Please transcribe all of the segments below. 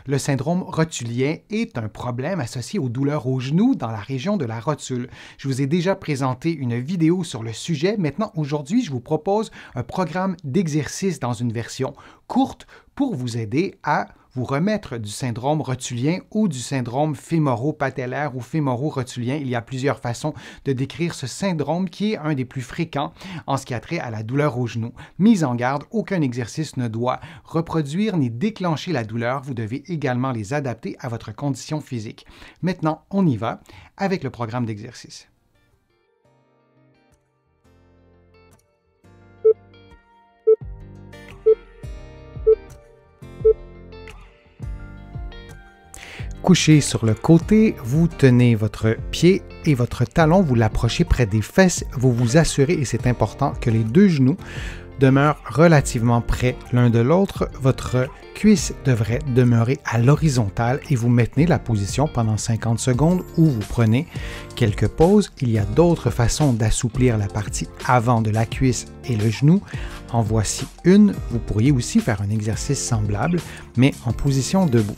Le syndrome rotulien est un problème associé aux douleurs aux genoux dans la région de la rotule. Je vous ai déjà présenté une vidéo sur le sujet. Maintenant, aujourd'hui, je vous propose un programme d'exercice dans une version courte pour vous aider à vous remettre du syndrome rotulien ou du syndrome fémoro-patellaire ou fémoro-rotulien. Il y a plusieurs façons de décrire ce syndrome qui est un des plus fréquents en ce qui a trait à la douleur au genou. Mise en garde, aucun exercice ne doit reproduire ni déclencher la douleur. Vous devez également les adapter à votre condition physique. Maintenant, on y va avec le programme d'exercice. Couché sur le côté, vous tenez votre pied et votre talon, vous l'approchez près des fesses, vous vous assurez, et c'est important, que les deux genoux demeurent relativement près l'un de l'autre. Votre cuisse devrait demeurer à l'horizontale et vous maintenez la position pendant 50 secondes ou vous prenez quelques pauses. Il y a d'autres façons d'assouplir la partie avant de la cuisse et le genou. En voici une. Vous pourriez aussi faire un exercice semblable, mais en position debout.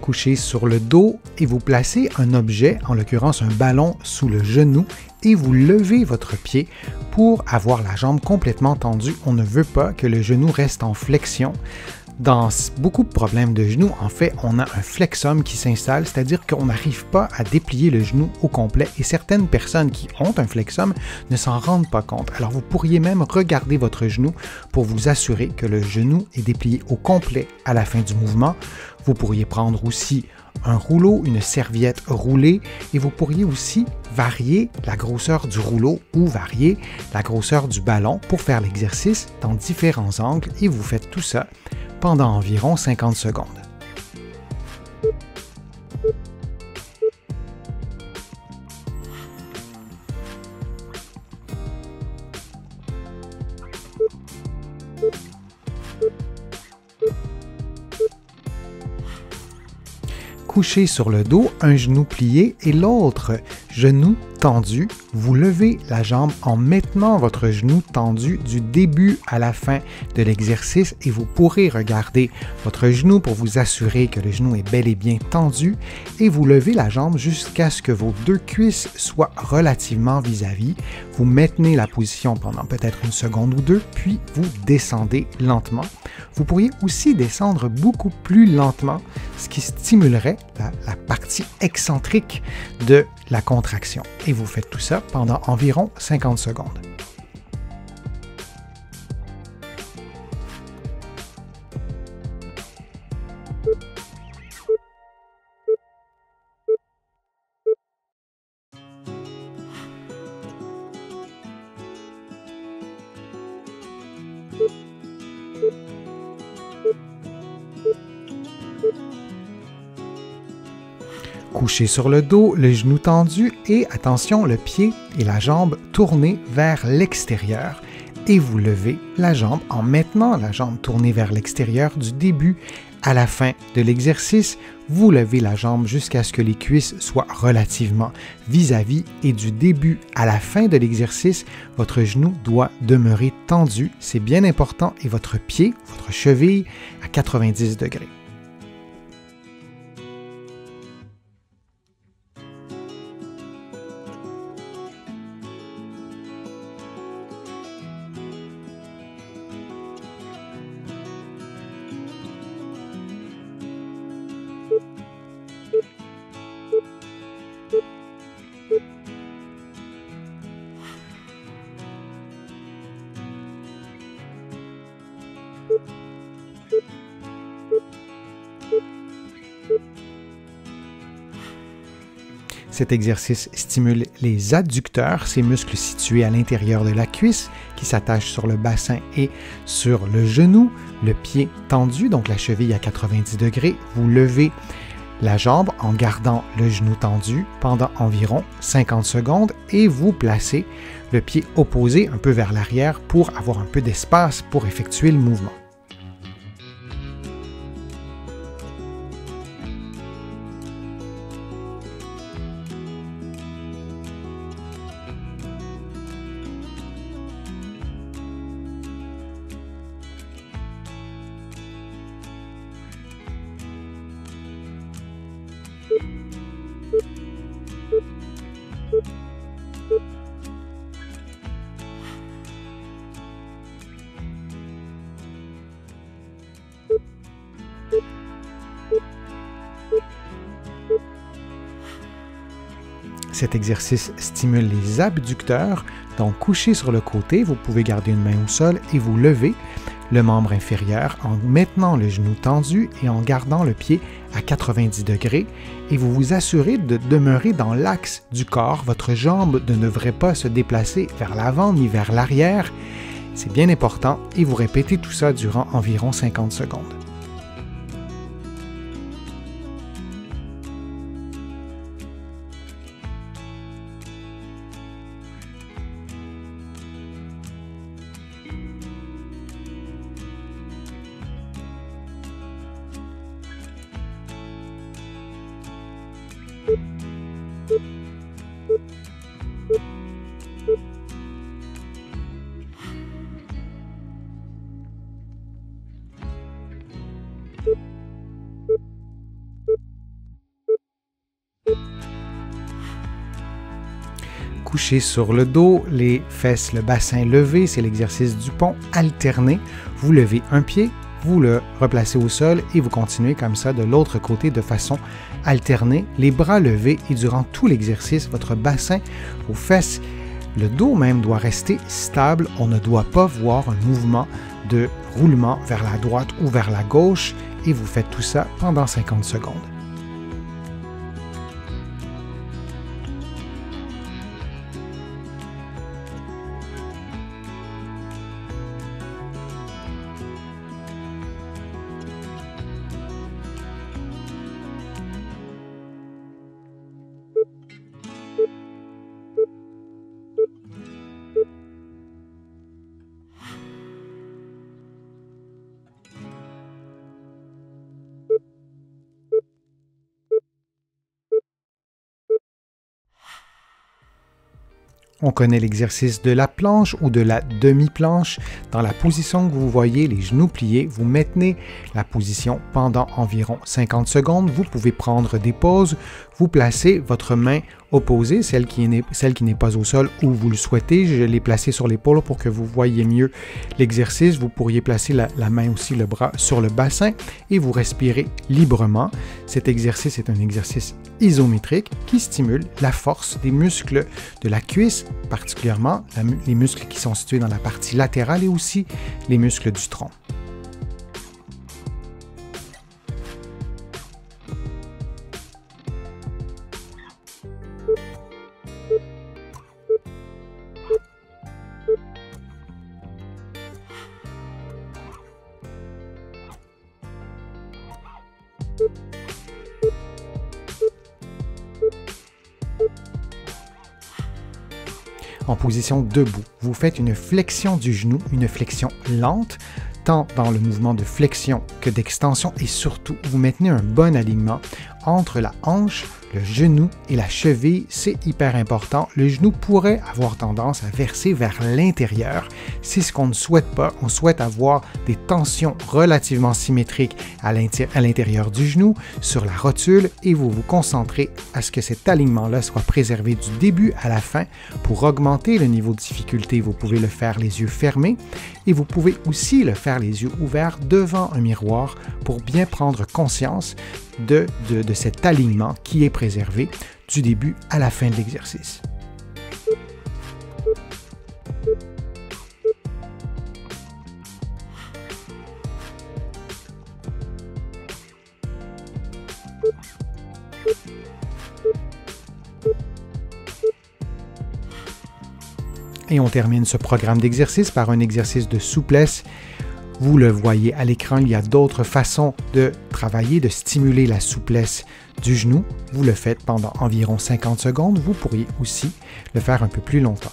Couché sur le dos et vous placez un objet, en l'occurrence un ballon, sous le genou et vous levez votre pied pour avoir la jambe complètement tendue. On ne veut pas que le genou reste en flexion. Dans beaucoup de problèmes de genoux, en fait, on a un flexum qui s'installe, c'est-à-dire qu'on n'arrive pas à déplier le genou au complet et certaines personnes qui ont un flexum ne s'en rendent pas compte. Alors, vous pourriez même regarder votre genou pour vous assurer que le genou est déplié au complet à la fin du mouvement. Vous pourriez prendre aussi un rouleau, une serviette roulée et vous pourriez aussi varier la grosseur du rouleau ou varier la grosseur du ballon pour faire l'exercice dans différents angles et vous faites tout ça pendant environ 50 secondes. Couché sur le dos, un genou plié et l'autre genou tendu, vous levez la jambe en maintenant votre genou tendu du début à la fin de l'exercice et vous pourrez regarder votre genou pour vous assurer que le genou est bel et bien tendu et vous levez la jambe jusqu'à ce que vos deux cuisses soient relativement vis-à-vis. Vous maintenez la position pendant peut-être une seconde ou deux, puis vous descendez lentement. Vous pourriez aussi descendre beaucoup plus lentement, ce qui stimulerait la partie excentrique de la contraction. Et vous faites tout ça pendant environ 50 secondes. Couché sur le dos, le genou tendu et, attention, le pied et la jambe tournés vers l'extérieur et vous levez la jambe en maintenant la jambe tournée vers l'extérieur du début à la fin de l'exercice. Vous levez la jambe jusqu'à ce que les cuisses soient relativement vis-à-vis et du début à la fin de l'exercice, votre genou doit demeurer tendu. C'est bien important et votre pied, votre cheville à 90 degrés. Cet exercice stimule les adducteurs, ces muscles situés à l'intérieur de la cuisse qui s'attachent sur le bassin et sur le genou, le pied tendu, donc la cheville à 90 degrés. Vous levez la jambe en gardant le genou tendu pendant environ 50 secondes et vous placez le pied opposé un peu vers l'arrière pour avoir un peu d'espace pour effectuer le mouvement. Cet exercice stimule les abducteurs, donc couché sur le côté, vous pouvez garder une main au sol et vous levez le membre inférieur en maintenant le genou tendu et en gardant le pied à 90 degrés et vous vous assurez de demeurer dans l'axe du corps. Votre jambe ne devrait pas se déplacer vers l'avant ni vers l'arrière. C'est bien important et vous répétez tout ça durant environ 50 secondes. Couché sur le dos, les fesses, le bassin levé, c'est l'exercice du pont alterné. Vous levez un pied, vous le replacez au sol et vous continuez comme ça de l'autre côté de façon alternée, les bras levés et durant tout l'exercice, votre bassin, vos fesses, le dos même doit rester stable. On ne doit pas voir un mouvement de roulement vers la droite ou vers la gauche et vous faites tout ça pendant 50 secondes. On connaît l'exercice de la planche ou de la demi-planche. Dans la position que vous voyez, les genoux pliés, vous maintenez la position pendant environ 50 secondes. Vous pouvez prendre des pauses. Vous placez votre main opposée, celle qui n'est pas au sol où vous le souhaitez. Je l'ai placée sur l'épaule pour que vous voyiez mieux l'exercice. Vous pourriez placer la main aussi, le bras sur le bassin et vous respirez librement. Cet exercice est un exercice isométrique qui stimule la force des muscles de la cuisse, particulièrement les muscles qui sont situés dans la partie latérale et aussi les muscles du tronc. En position debout, vous faites une flexion du genou, une flexion lente, tant dans le mouvement de flexion que d'extension et surtout, vous maintenez un bon alignement entre la hanche, le genou et la cheville. C'est hyper important. Le genou pourrait avoir tendance à verser vers l'intérieur. C'est ce qu'on ne souhaite pas. On souhaite avoir des tensions relativement symétriques à l'intérieur du genou, sur la rotule, et vous vous concentrez à ce que cet alignement-là soit préservé du début à la fin. Pour augmenter le niveau de difficulté, vous pouvez le faire les yeux fermés et vous pouvez aussi le faire les yeux ouverts devant un miroir pour bien prendre conscience de cet alignement qui est préservé du début à la fin de l'exercice. Et on termine ce programme d'exercice par un exercice de souplesse. Vous le voyez à l'écran, il y a d'autres façons de travailler, de stimuler la souplesse du genou. Vous le faites pendant environ 50 secondes. Vous pourriez aussi le faire un peu plus longtemps.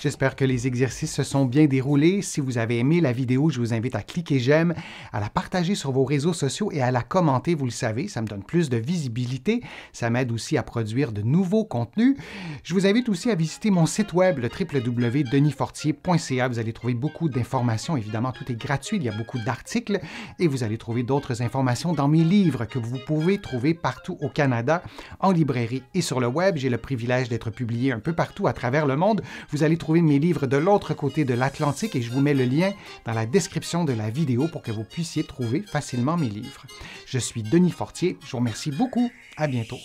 J'espère que les exercices se sont bien déroulés. Si vous avez aimé la vidéo, je vous invite à cliquer j'aime, à la partager sur vos réseaux sociaux et à la commenter. Vous le savez, ça me donne plus de visibilité. Ça m'aide aussi à produire de nouveaux contenus. Je vous invite aussi à visiter mon site web, le www.denisfortier.ca. Vous allez trouver beaucoup d'informations. Évidemment, tout est gratuit. Il y a beaucoup d'articles et vous allez trouver d'autres informations dans mes livres que vous pouvez trouver partout au Canada, en librairie et sur le web. J'ai le privilège d'être publié un peu partout à travers le monde. Vous allez trouver mes livres de l'autre côté de l'Atlantique et je vous mets le lien dans la description de la vidéo pour que vous puissiez trouver facilement mes livres. Je suis Denis Fortier, je vous remercie beaucoup, à bientôt.